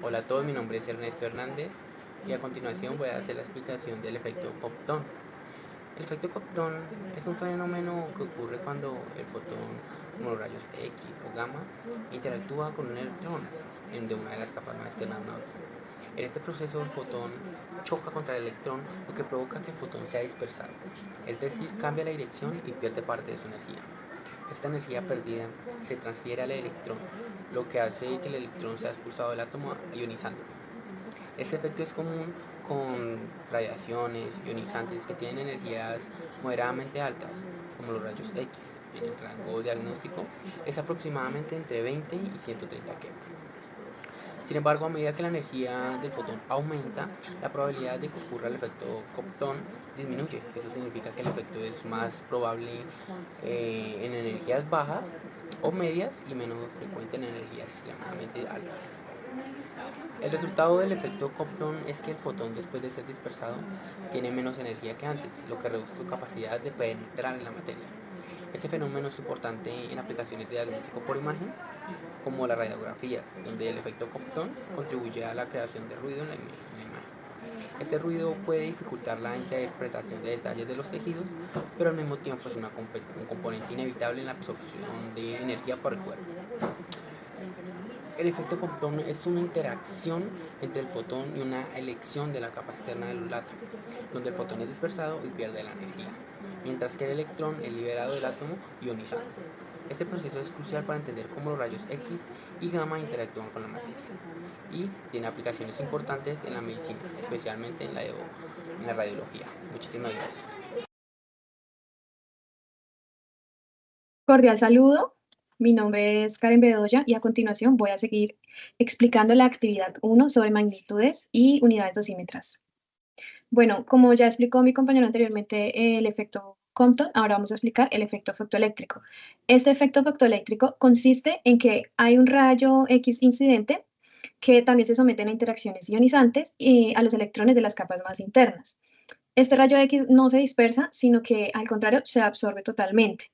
Hola a todos, mi nombre es Ernesto Hernández y a continuación voy a hacer la explicación del efecto Compton. El efecto Compton es un fenómeno que ocurre cuando el fotón, como los rayos X o gamma, interactúa con un electrón de una de las capas más externas de un átomo. En este proceso el fotón choca contra el electrón, lo que provoca que el fotón sea dispersado, es decir, cambia la dirección y pierde parte de su energía. Esta energía perdida se transfiere al electrón, lo que hace que el electrón sea expulsado del átomo ionizando. Este efecto es común con radiaciones ionizantes que tienen energías moderadamente altas, como los rayos X. El rango diagnóstico es aproximadamente entre 20 y 130 keV. Sin embargo, a medida que la energía del fotón aumenta, la probabilidad de que ocurra el efecto Compton disminuye. Eso significa que el efecto es más probable en energías bajas o medias y menos frecuente en energías extremadamente altas. El resultado del efecto Compton es que el fotón, después de ser dispersado, tiene menos energía que antes, lo que reduce su capacidad de penetrar en la materia. Este fenómeno es importante en aplicaciones de diagnóstico por imagen, como las radiografías, donde el efecto Compton contribuye a la creación de ruido en la imagen. Este ruido puede dificultar la interpretación de detalles de los tejidos, pero al mismo tiempo es un componente inevitable en la absorción de energía por el cuerpo. El efecto Compton es una interacción entre el fotón y una elección de la capa externa del átomo, donde el fotón es dispersado y pierde la energía, mientras que el electrón es liberado del átomo ionizado. Este proceso es crucial para entender cómo los rayos X y gamma interactúan con la materia y tiene aplicaciones importantes en la medicina, especialmente en la radiología. Muchísimas gracias. Cordial saludo, mi nombre es Karen Bedoya y a continuación voy a seguir explicando la actividad 1 sobre magnitudes y unidades dosímetras. Bueno, como ya explicó mi compañero anteriormente el efecto Compton, ahora vamos a explicar el efecto fotoeléctrico. Este efecto fotoeléctrico consiste en que hay un rayo X incidente que también se someten a interacciones ionizantes y a los electrones de las capas más internas. Este rayo X no se dispersa, sino que al contrario se absorbe totalmente.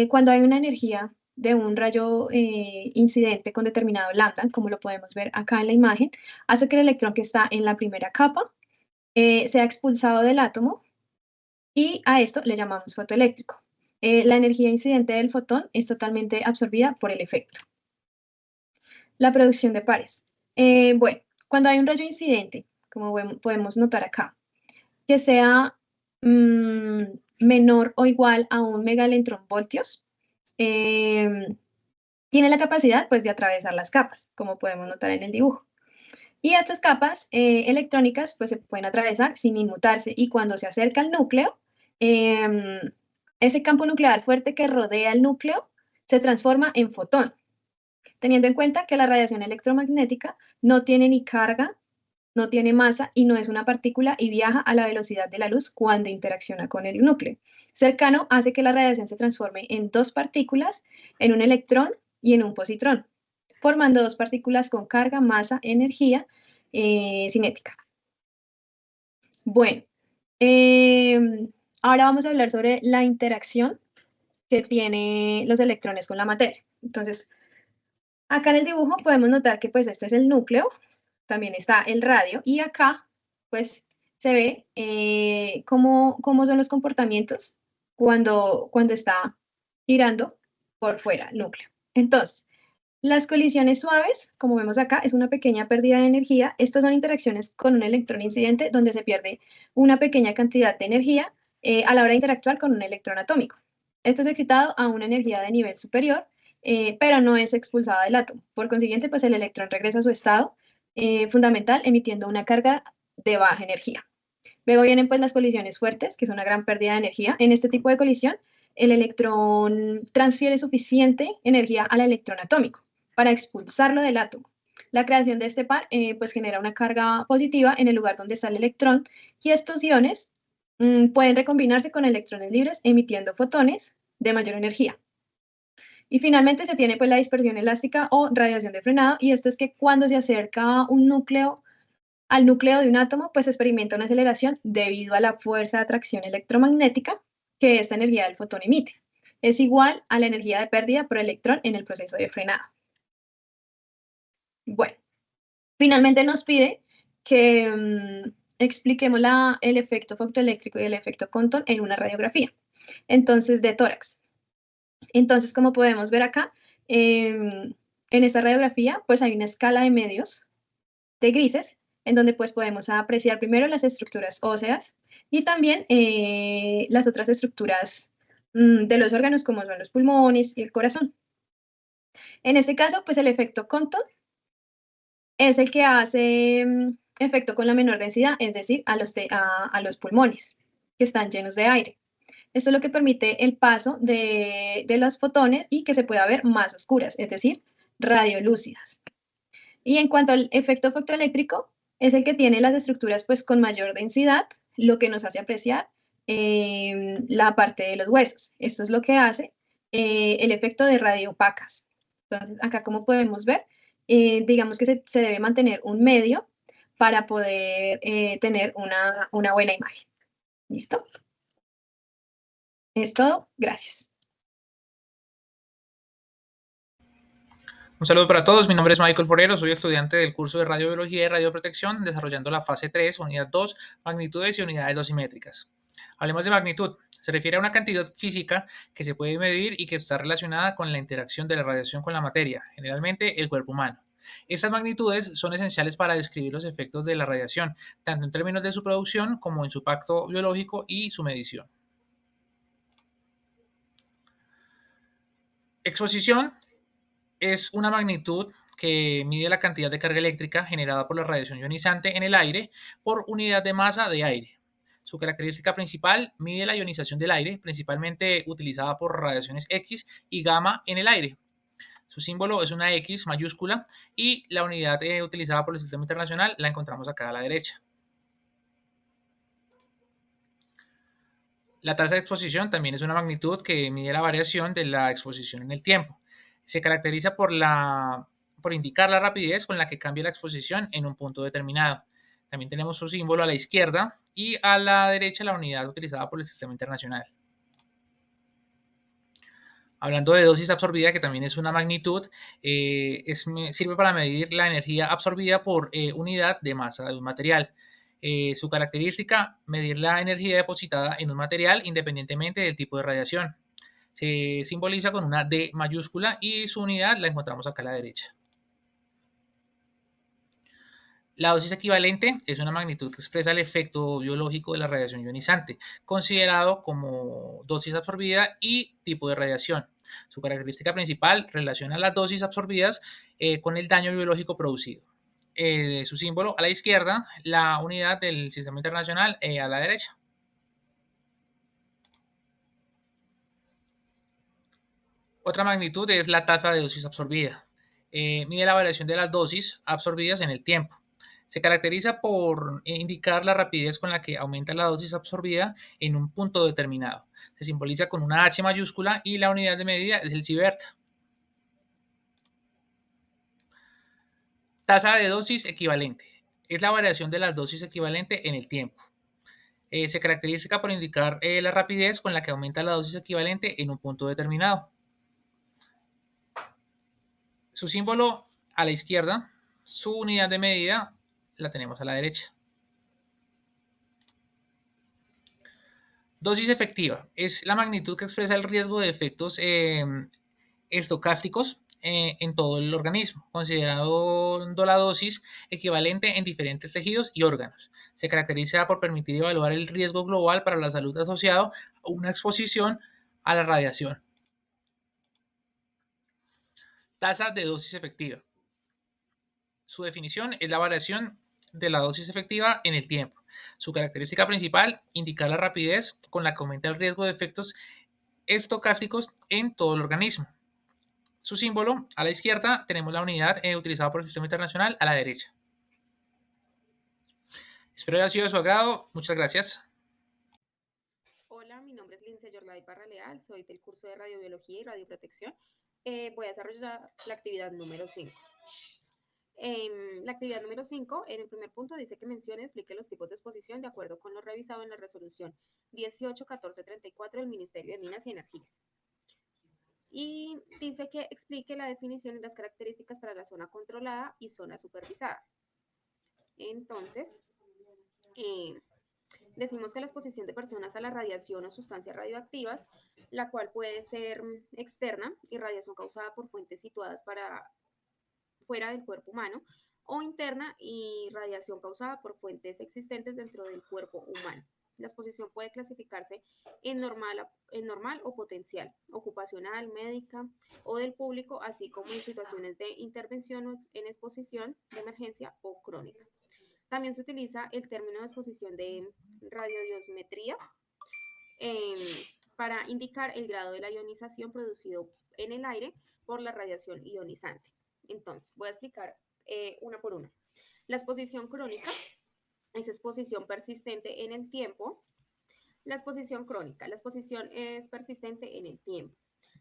Cuando hay una energía de un rayo incidente con determinado lambda, como lo podemos ver acá en la imagen, hace que el electrón que está en la primera capa sea expulsado del átomo y a esto le llamamos fotoeléctrico. La energía incidente del fotón es totalmente absorbida por el efecto. La producción de pares. Bueno, cuando hay un rayo incidente, como podemos notar acá, que sea menor o igual a un megaelectronvoltios, tiene la capacidad pues, de atravesar las capas, como podemos notar en el dibujo. Y estas capas electrónicas pues, se pueden atravesar sin inmutarse y cuando se acerca al núcleo, ese campo nuclear fuerte que rodea el núcleo se transforma en fotón, teniendo en cuenta que la radiación electromagnética no tiene ni carga, no tiene masa y no es una partícula y viaja a la velocidad de la luz cuando interacciona con el núcleo. Cercano hace que la radiación se transforme en dos partículas, en un electrón y en un positrón, formando dos partículas con carga, masa, energía cinética. Bueno, ahora vamos a hablar sobre la interacción que tienen los electrones con la materia. Entonces, acá en el dibujo podemos notar que pues este es el núcleo, también está el radio y acá pues se ve cómo son los comportamientos cuando está girando por fuera el núcleo. Entonces, las colisiones suaves, como vemos acá, es una pequeña pérdida de energía. Estas son interacciones con un electrón incidente donde se pierde una pequeña cantidad de energía a la hora de interactuar con un electrón atómico. Esto es excitado a una energía de nivel superior, pero no es expulsada del átomo. Por consiguiente, pues el electrón regresa a su estado fundamental emitiendo una carga de baja energía. Luego vienen pues las colisiones fuertes, que es una gran pérdida de energía. En este tipo de colisión, el electrón transfiere suficiente energía al electrón atómico para expulsarlo del átomo. La creación de este par pues genera una carga positiva en el lugar donde está el electrón y estos iones pueden recombinarse con electrones libres emitiendo fotones de mayor energía. Y finalmente se tiene pues la dispersión elástica o radiación de frenado y esto es que cuando se acerca un núcleo al núcleo de un átomo, pues experimenta una aceleración debido a la fuerza de atracción electromagnética que esta energía del fotón emite. Es igual a la energía de pérdida por electrón en el proceso de frenado. Bueno, Finalmente nos pide que expliquemos el efecto fotoeléctrico y el efecto Compton en una radiografía, entonces de tórax. Entonces, como podemos ver acá, en esta radiografía, pues hay una escala de medios de grises, en donde pues podemos apreciar primero las estructuras óseas y también las otras estructuras de los órganos, como son los pulmones y el corazón. En este caso, pues el efecto Compton es el que hace efecto con la menor densidad, es decir, a los pulmones, que están llenos de aire. Esto es lo que permite el paso de los fotones y que se pueda ver más oscuras, es decir, radiolúcidas. Y en cuanto al efecto fotoeléctrico, es el que tiene las estructuras pues con mayor densidad, lo que nos hace apreciar la parte de los huesos. Esto es lo que hace el efecto de radiopacas. Entonces, acá como podemos ver, digamos que se debe mantener un medio para poder tener una buena imagen. ¿Listo? Es todo. Gracias. Un saludo para todos, mi nombre es Michael Forero, soy estudiante del curso de Radiobiología y Radioprotección, desarrollando la fase 3, unidad 2, magnitudes y unidades dosimétricas. Hablemos de magnitud. Se refiere a una cantidad física que se puede medir y que está relacionada con la interacción de la radiación con la materia, generalmente el cuerpo humano. Estas magnitudes son esenciales para describir los efectos de la radiación, tanto en términos de su producción como en su impacto biológico y su medición. Exposición es una magnitud que mide la cantidad de carga eléctrica generada por la radiación ionizante en el aire por unidad de masa de aire. Su característica principal mide la ionización del aire, principalmente utilizada por radiaciones X y gamma en el aire. Su símbolo es una X mayúscula y la unidad utilizada por el Sistema Internacional la encontramos acá a la derecha. La tasa de exposición también es una magnitud que mide la variación de la exposición en el tiempo. Se caracteriza por indicar la rapidez con la que cambia la exposición en un punto determinado. También tenemos su símbolo a la izquierda y a la derecha la unidad utilizada por el Sistema Internacional. Hablando de dosis absorbida, que también es una magnitud, sirve para medir la energía absorbida por unidad de masa de un material. Su característica, medir la energía depositada en un material independientemente del tipo de radiación. Se simboliza con una D mayúscula y su unidad la encontramos acá a la derecha. La dosis equivalente es una magnitud que expresa el efecto biológico de la radiación ionizante, considerado como dosis absorbida y tipo de radiación. Su característica principal relaciona las dosis absorbidas con el daño biológico producido. Su símbolo a la izquierda, la unidad del Sistema Internacional a la derecha. Otra magnitud es la tasa de dosis absorbida. Mide la variación de las dosis absorbidas en el tiempo. Se caracteriza por indicar la rapidez con la que aumenta la dosis absorbida en un punto determinado. Se simboliza con una H mayúscula y la unidad de medida es el sieverta. Tasa de dosis equivalente. Es la variación de las dosis equivalente en el tiempo. Se caracteriza por indicar la rapidez con la que aumenta la dosis equivalente en un punto determinado. Su símbolo a la izquierda, su unidad de medida la tenemos a la derecha. Dosis efectiva es la magnitud que expresa el riesgo de efectos estocásticos en todo el organismo, considerando la dosis equivalente en diferentes tejidos y órganos. Se caracteriza por permitir evaluar el riesgo global para la salud asociado a una exposición a la radiación. Tasa de dosis efectiva. Su definición es la variación de la dosis efectiva en el tiempo. Su característica principal, indicar la rapidez con la que aumenta el riesgo de efectos estocásticos en todo el organismo. Su símbolo, a la izquierda, tenemos la unidad utilizada por el Sistema Internacional a la derecha. Espero haya sido de su agrado. Muchas gracias. Hola, mi nombre es Lince Yorlay Parra Leal, soy del curso de Radiobiología y Radioprotección. Voy a desarrollar la actividad número 5. En la actividad número 5, en el primer punto, dice que mencione y explique los tipos de exposición de acuerdo con lo revisado en la resolución 181434 del Ministerio de Minas y Energía. Y dice que explique la definición y las características para la zona controlada y zona supervisada. Entonces, decimos que la exposición de personas a la radiación o sustancias radioactivas, la cual puede ser externa, irradiación causada por fuentes situadas fuera del cuerpo humano, o interna y radiación causada por fuentes existentes dentro del cuerpo humano. La exposición puede clasificarse en normal o potencial, ocupacional, médica o del público, así como en situaciones de intervención o en exposición de emergencia o crónica. También se utiliza el término de exposición de radiodiosmetría eh, para indicar el grado de la ionización producido en el aire por la radiación ionizante. Entonces, voy a explicar una por una. La exposición crónica es exposición persistente en el tiempo. La exposición crónica, la exposición es persistente en el tiempo.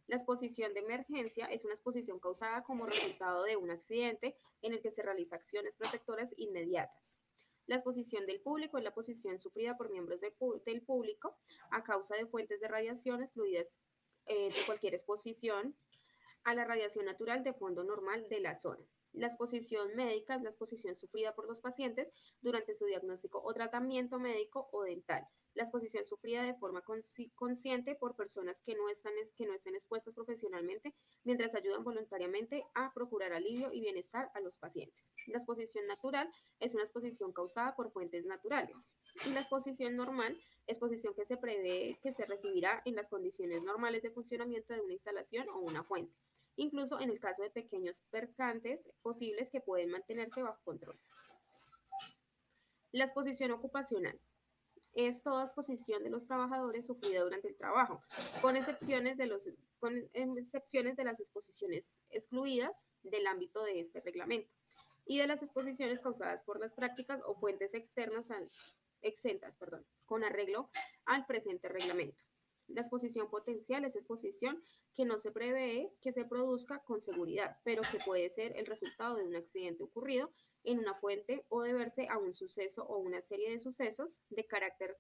La exposición de emergencia es una exposición causada como resultado de un accidente en el que se realizan acciones protectoras inmediatas. La exposición del público es la exposición sufrida por miembros del público a causa de fuentes de radiación excluidas de cualquier exposición a la radiación natural de fondo normal de la zona. La exposición médica es la exposición sufrida por los pacientes durante su diagnóstico o tratamiento médico o dental. La exposición sufrida de forma consciente por personas que no estén expuestas profesionalmente mientras ayudan voluntariamente a procurar alivio y bienestar a los pacientes. La exposición natural es una exposición causada por fuentes naturales. Y la exposición normal, exposición que se prevé que se recibirá en las condiciones normales de funcionamiento de una instalación o una fuente, incluso en el caso de pequeños percances posibles que pueden mantenerse bajo control. La exposición ocupacional es toda exposición de los trabajadores sufrida durante el trabajo, con excepciones de las exposiciones excluidas del ámbito de este reglamento y de las exposiciones causadas por las prácticas o fuentes exentas, con arreglo al presente reglamento. La exposición potencial es exposición que no se prevé que se produzca con seguridad, pero que puede ser el resultado de un accidente ocurrido en una fuente o deberse a un suceso o una serie de sucesos de carácter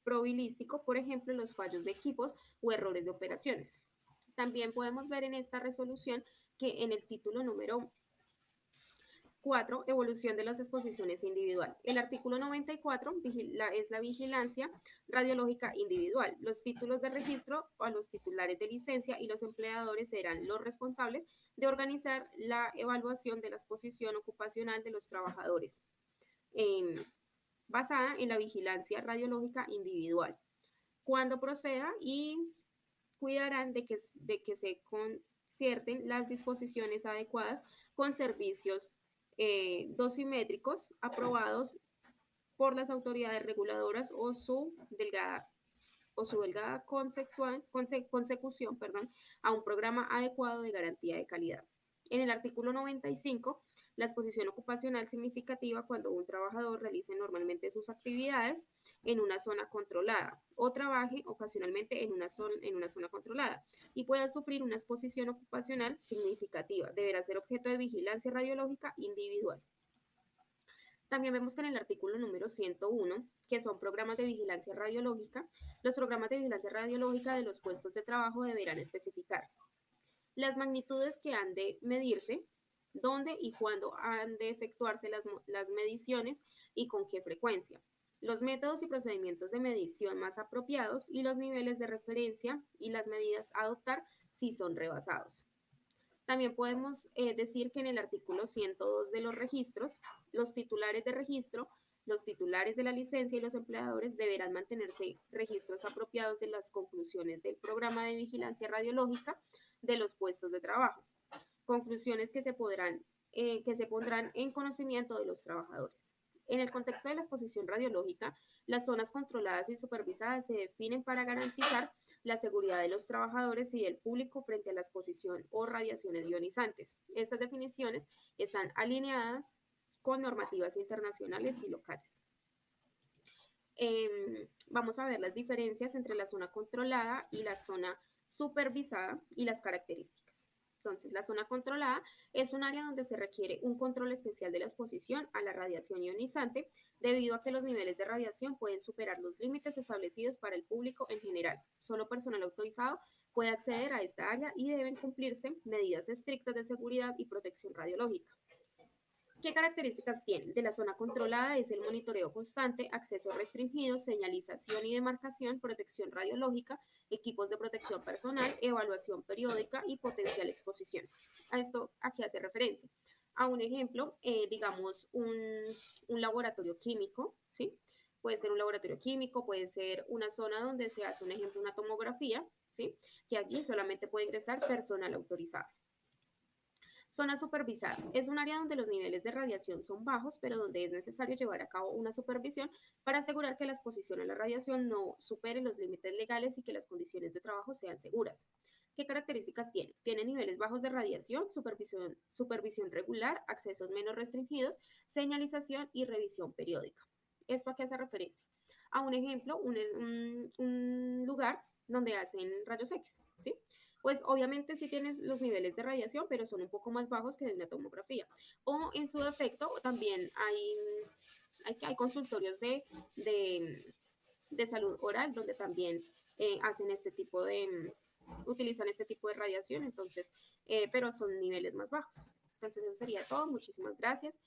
probabilístico, por ejemplo, los fallos de equipos o errores de operaciones. También podemos ver en esta resolución que en el título número 4, evolución de las exposiciones individual. El artículo 94 es la vigilancia radiológica individual. Los títulos de registro a los titulares de licencia y los empleadores serán los responsables de organizar la evaluación de la exposición ocupacional de los trabajadores, basada en la vigilancia radiológica individual. Cuando proceda y cuidarán de que se concierten las disposiciones adecuadas con servicios dosimétricos aprobados por las autoridades reguladoras o su delgada consecución a un programa adecuado de garantía de calidad. En el artículo 95, la exposición ocupacional significativa cuando un trabajador realice normalmente sus actividades en una zona controlada o trabaje ocasionalmente en una zona controlada y pueda sufrir una exposición ocupacional significativa. Deberá ser objeto de vigilancia radiológica individual. También vemos que en el artículo número 101, que son programas de vigilancia radiológica, los programas de vigilancia radiológica de los puestos de trabajo deberán especificar las magnitudes que han de medirse, dónde y cuándo han de efectuarse las mediciones y con qué frecuencia, los métodos y procedimientos de medición más apropiados y los niveles de referencia y las medidas a adoptar si son rebasados. También podemos decir que en el artículo 102 de los registros, los titulares de registro, los titulares de la licencia y los empleadores deberán mantenerse registros apropiados de las conclusiones del programa de vigilancia radiológica de los puestos de trabajo. Conclusiones que se pondrán en conocimiento de los trabajadores. En el contexto de la exposición radiológica, las zonas controladas y supervisadas se definen para garantizar la seguridad de los trabajadores y del público frente a la exposición o radiaciones ionizantes. Estas definiciones están alineadas con normativas internacionales y locales. Vamos a ver las diferencias entre la zona controlada y la zona supervisada y las características. Entonces, la zona controlada es un área donde se requiere un control especial de la exposición a la radiación ionizante debido a que los niveles de radiación pueden superar los límites establecidos para el público en general. Solo personal autorizado puede acceder a esta área y deben cumplirse medidas estrictas de seguridad y protección radiológica. ¿Qué características tienen? De la zona controlada es el monitoreo constante, acceso restringido, señalización y demarcación, protección radiológica, equipos de protección personal, evaluación periódica y potencial exposición. A esto aquí hace referencia. A un ejemplo, digamos, un laboratorio químico, ¿sí? Puede ser un laboratorio químico, puede ser una zona donde se hace, un ejemplo, una tomografía, ¿sí? Que allí solamente puede ingresar personal autorizado. Zona supervisada. Es un área donde los niveles de radiación son bajos, pero donde es necesario llevar a cabo una supervisión para asegurar que la exposición a la radiación no supere los límites legales y que las condiciones de trabajo sean seguras. ¿Qué características tiene? Tiene niveles bajos de radiación, supervisión regular, accesos menos restringidos, señalización y revisión periódica. ¿Esto a qué hace referencia? A un ejemplo, un lugar donde hacen rayos X, ¿sí? Pues obviamente sí tienes los niveles de radiación, pero son un poco más bajos que de una tomografía. O en su defecto, también hay consultorios de salud oral donde también hacen este tipo utilizan este tipo de radiación, entonces, pero son niveles más bajos. Entonces eso sería todo. Muchísimas gracias.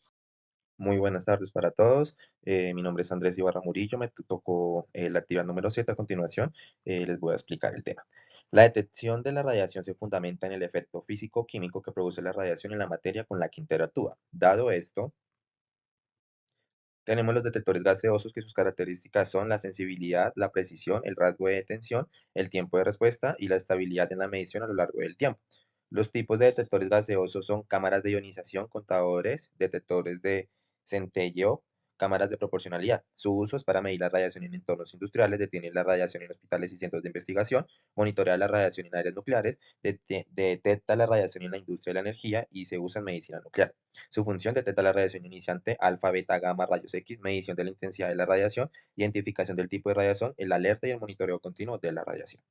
Muy buenas tardes para todos. Mi nombre es Andrés Ibarra Murillo. Me tocó la actividad número 7 a continuación. Les voy a explicar el tema. La detección de la radiación se fundamenta en el efecto físico-químico que produce la radiación en la materia con la que interactúa. Dado esto, tenemos los detectores gaseosos que sus características son la sensibilidad, la precisión, el rasgo de detención, el tiempo de respuesta y la estabilidad en la medición a lo largo del tiempo. Los tipos de detectores gaseosos son cámaras de ionización, contadores, detectores de centelleo, cámaras de proporcionalidad. Su uso es para medir la radiación en entornos industriales, detiene la radiación en hospitales y centros de investigación, monitorea la radiación en áreas nucleares, detecta la radiación en la industria de la energía y se usa en medicina nuclear. Su función: detecta la radiación ionizante, alfa, beta, gamma, rayos X, medición de la intensidad de la radiación, identificación del tipo de radiación, el alerta y el monitoreo continuo de la radiación.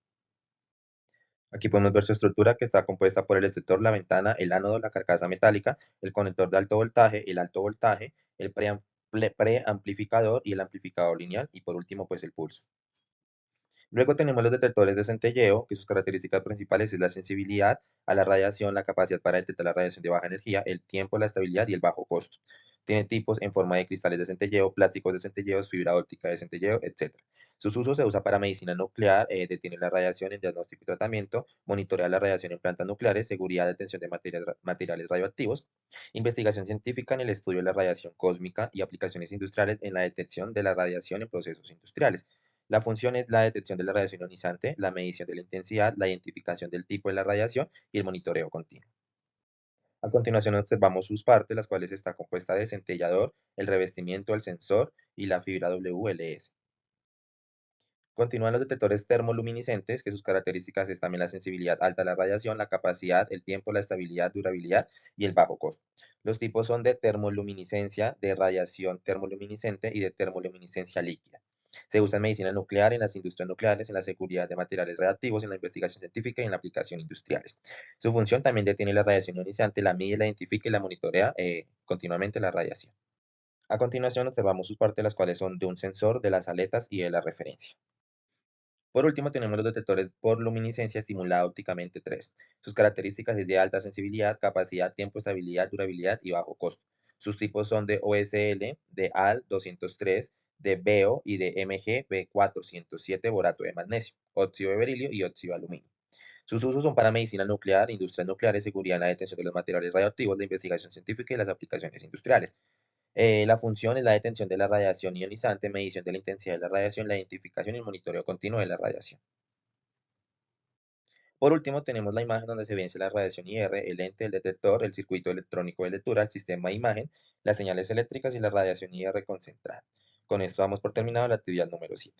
Aquí podemos ver su estructura, que está compuesta por el detector, la ventana, el ánodo, la carcasa metálica, el conector de alto voltaje, el preamplificador y el amplificador lineal, y por último pues el pulso. Luego tenemos los detectores de centelleo, que sus características principales es la sensibilidad a la radiación, la capacidad para detectar la radiación de baja energía, el tiempo, la estabilidad y el bajo costo. Tiene tipos en forma de cristales de centelleo, plásticos de centelleo, fibra óptica de centelleo, etc. Sus usos: se usa para medicina nuclear, detiene la radiación en diagnóstico y tratamiento, monitorea la radiación en plantas nucleares, seguridad de detención de materiales radioactivos, investigación científica en el estudio de la radiación cósmica y aplicaciones industriales en la detección de la radiación en procesos industriales. La función es la detección de la radiación ionizante, la medición de la intensidad, la identificación del tipo de la radiación y el monitoreo continuo. A continuación observamos sus partes, las cuales está compuesta de centellador, el revestimiento, el sensor y la fibra WLS. Continúan los detectores termoluminiscentes, que sus características es también la sensibilidad alta a la radiación, la capacidad, el tiempo, la estabilidad, durabilidad y el bajo costo. Los tipos son de termoluminiscencia, de radiación termoluminiscente y de termoluminiscencia líquida. Se usa en medicina nuclear, en las industrias nucleares, en la seguridad de materiales reactivos, en la investigación científica y en la aplicación industriales. Su función: también detiene la radiación ionizante, la mide, la identifica y la monitorea continuamente la radiación. A continuación observamos sus partes, las cuales son de un sensor, de las aletas y de la referencia. Por último, tenemos los detectores por luminiscencia estimulada ópticamente 3. Sus características es de alta sensibilidad, capacidad, tiempo, estabilidad, durabilidad y bajo costo. Sus tipos son de OSL, de AL 203, de BEO y de MG B407, borato de magnesio, óxido de berilio y óxido de aluminio. Sus usos son para medicina nuclear, industrias nucleares, seguridad en la detención de los materiales radioactivos, la investigación científica y las aplicaciones industriales. La función es la detención de la radiación ionizante, medición de la intensidad de la radiación, la identificación y el monitoreo continuo de la radiación. Por último, tenemos la imagen donde se vence la radiación IR, el lente, el detector, el circuito electrónico de lectura, el sistema de imagen, las señales eléctricas y la radiación IR concentrada. Con esto damos por terminado la actividad número 7.